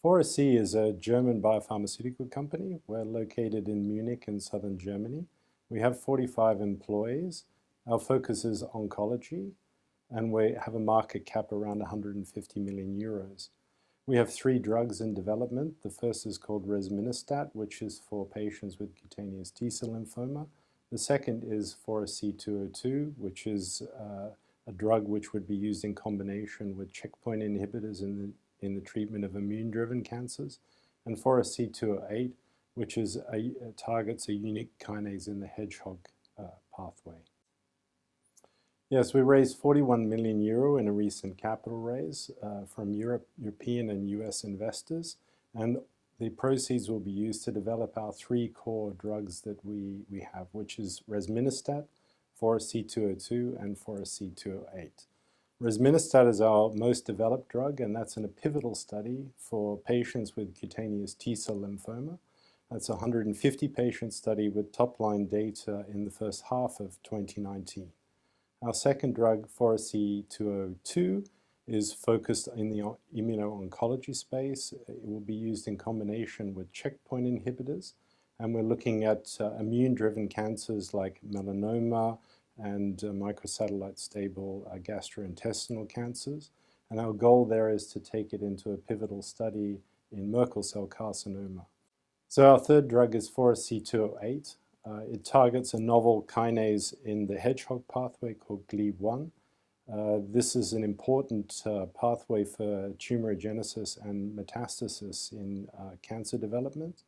4SC is a German biopharmaceutical company. We're located in Munich in southern Germany. We have 45 employees. Our focus is oncology, and we have a market cap around 150 million euros. We have 3 drugs in development. The first is called resminostat, which is for patients with cutaneous T-cell lymphoma. The second is 4SC202, which is a drug which would be used in combination with checkpoint inhibitors in the treatment of immune-driven cancers, and 4SC208, which is targets a unique kinase in the hedgehog pathway. Yes, we raised 41 million euro in a recent capital raise from European and US investors, and the proceeds will be used to develop our 3 core drugs that we have, which is resminostat, 4SC202, and 4SC208. Resminostat is our most developed drug, and that's in a pivotal study for patients with cutaneous T-cell lymphoma. That's a 150-patient study with top-line data in the first half of 2019. Our second drug, 4SC202, is focused in the immuno-oncology space. It will be used in combination with checkpoint inhibitors, and we're looking at immune-driven cancers like melanoma and microsatellite stable gastrointestinal cancers. And our goal there is to take it into a pivotal study in Merkel cell carcinoma. So our third drug is 4SC208. It targets a novel kinase in the hedgehog pathway called GLI1. This is an important pathway for tumorigenesis and metastasis in cancer development.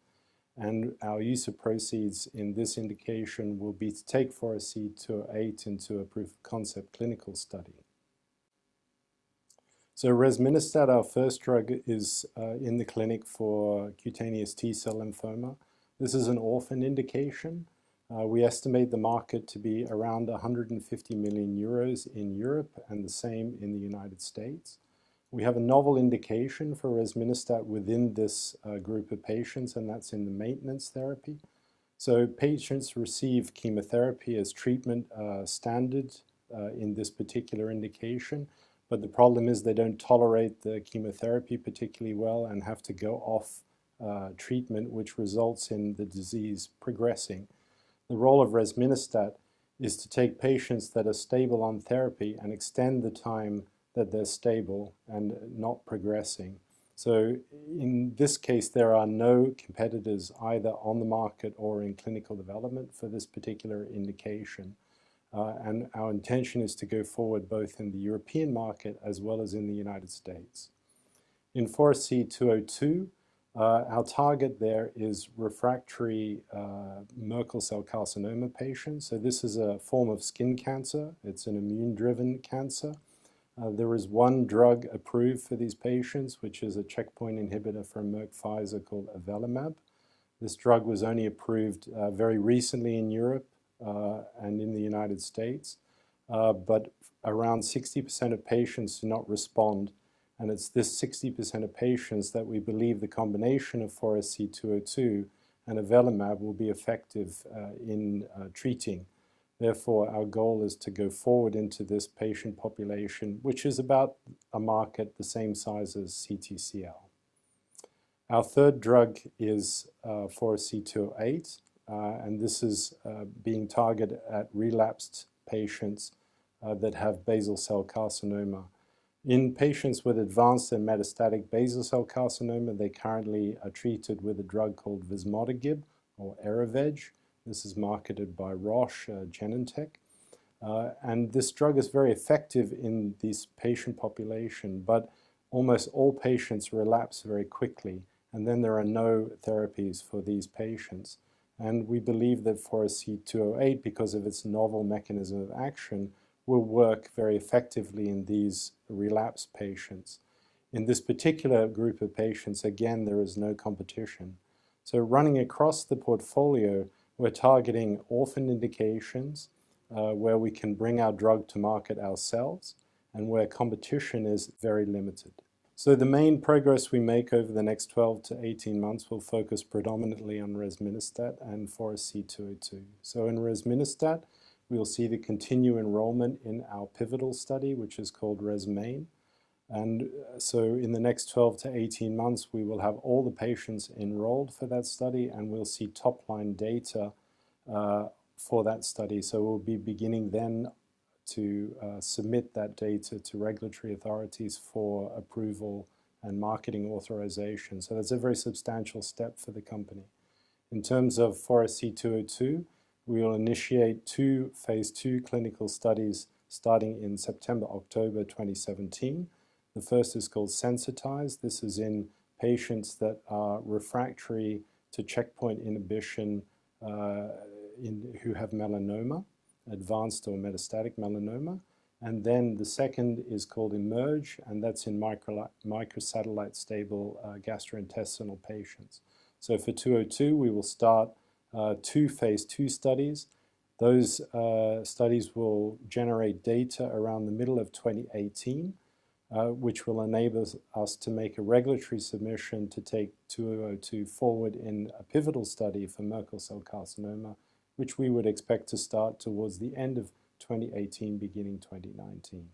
And our use of proceeds in this indication will be to take 4SC208 into a proof of concept clinical study. So resminostat, our first drug, is in the clinic for cutaneous T-cell lymphoma. This is an orphan indication. We estimate the market to be around 150 million euros in Europe and the same in the United States. We have a novel indication for resminostat within this group of patients, and that's in the maintenance therapy. So patients receive chemotherapy as treatment standard in this particular indication, but the problem is they don't tolerate the chemotherapy particularly well and have to go off treatment, which results in the disease progressing. The role of resminostat is to take patients that are stable on therapy and extend the time that they're stable and not progressing. So in this case, there are no competitors either on the market or in clinical development for this particular indication. And our intention is to go forward both in the European market as well as in the United States. In 4SC202, our target there is refractory Merkel cell carcinoma patients. So this is a form of skin cancer. It's an immune-driven cancer. There is one drug approved for these patients, which is a checkpoint inhibitor from Merck Pfizer called avelumab. This drug was only approved very recently in Europe and in the United States, but around 60% of patients do not respond, and it's this 60% of patients that we believe the combination of 4SC202 and avelumab will be effective in treating. Therefore, our goal is to go forward into this patient population, which is about a market the same size as CTCL. Our third drug is 4SC208, and this is being targeted at relapsed patients that have basal cell carcinoma. In patients with advanced and metastatic basal cell carcinoma, they currently are treated with a drug called vismodegib, or Erivedge. This is marketed by Roche, Genentech. And this drug is very effective in this patient population, but almost all patients relapse very quickly, and then there are no therapies for these patients. And we believe that 4SC208, because of its novel mechanism of action, will work very effectively in these relapsed patients. In this particular group of patients, again, there is no competition. So running across the portfolio, we're targeting orphan indications where we can bring our drug to market ourselves and where competition is very limited. So the main progress we make over the next 12 to 18 months will focus predominantly on resminostat and 4SC202. So in resminostat, we'll see the continued enrollment in our pivotal study, which is called ResMain. And so in the next 12 to 18 months, we will have all the patients enrolled for that study, and we'll see top-line data for that study. So we'll be beginning then to submit that data to regulatory authorities for approval and marketing authorization. So that's a very substantial step for the company. In terms of Forest C202, we will initiate 2 phase 2 clinical studies starting in September, October 2017. The first is called Sensitize. This is in patients that are refractory to checkpoint inhibition who have melanoma, advanced or metastatic melanoma. And then the second is called Emerge, and that's in microsatellite stable gastrointestinal patients. So for 202, we will start 2 phase 2 studies. Those studies will generate data around the middle of 2018, which will enable us to make a regulatory submission to take 202 forward in a pivotal study for Merkel cell carcinoma, which we would expect to start towards the end of 2018, beginning 2019.